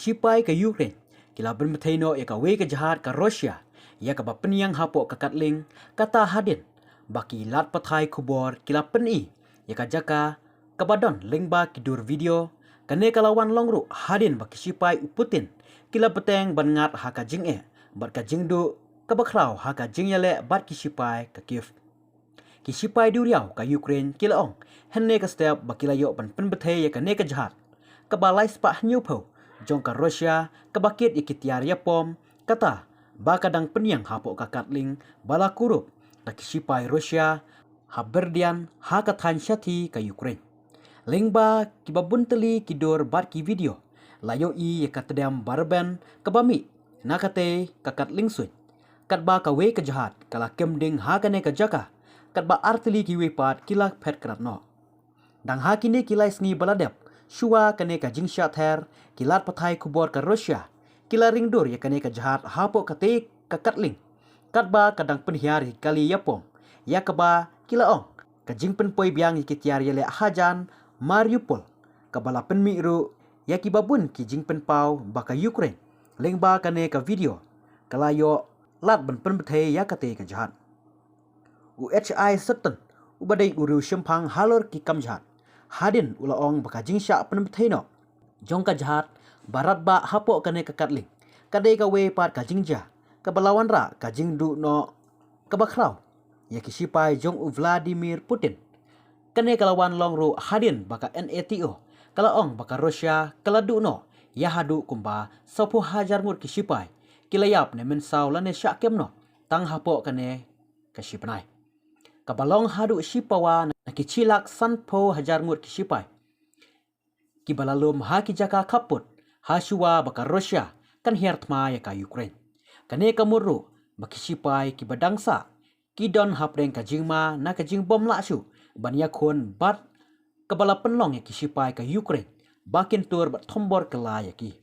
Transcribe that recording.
sipai ke Ukraine kila bermetaino ya ka we ke jahat ka Russia ya ka bapeniang hapo ka katling kata hadin baki lat pathai kubor kila peni ya ka jaka kabadon lengba kidur video kane kalawan longru hadin baki sipai Putin kila peteng bangat haka jing bat ka jingdu kabakrau haka jingyale bat ki sipai ka Kiev ki sipai duriau ka Ukraine kila ong henne ka step bakila yo ban penbethe ya ka ne ka jahat kabalai spa nyupo jong ka Russia kabakit ikitiar ya pom kata bakadang peniang hapo ka katling bala kurup na kisipai Russia haberdian hakathan syati ka Ukraine lengba kibabunteli kidor bat ki video layo i yakatedam barben kabami nakate ka katling suit katba ka we ka jahat kala kemding hakane ka jaka katba arteli ki we pat kila phet kratno dang hakini kilai sngi baladep shua kane ka jingsha ther kilat pathai kubor ka Russia kila ringdur ya kane ka jahat hapo kate ka katling katba kadang penhiar kali yapom yakaba kila ong ka jingpen poi biang ikitiar yele hajan Mariupol kabala penmiru yakibabun ki jingpen pau baka Ukraine lengba kane ka video kalayo lat ban penbethe yakate ka jahat UHI setten ubadai uru shempang halor ki kamjahat hadin ulaong baka jingsha penbetheno jong ka jahat barat ba hapo kane ka katling kadai ka we pat ka jingja ka balawan ra ka jingdu no ka bakrau ya ki sipai jong Vladimir Putin kane kalawan longru hadin baka NATO kala ong baka Russia kala du no ya hadu kumba 10,000 mut ki sipai kilayap ne mensau lane syakem no tang hapo kane ka sipanai kabalong hadu sipawa na kicilak 10,000 mut ki sipai kibalalum haki jaka kaput hasua baka Russia kan hertma ya ka Ukraine kane kamuru bakisipai kibadangsa kidon hapreng ka jingma na ka jingbom la su banya khon bat kabala penlong ya kisipai ka Ukraine bakin tur bat thombor kala ya ki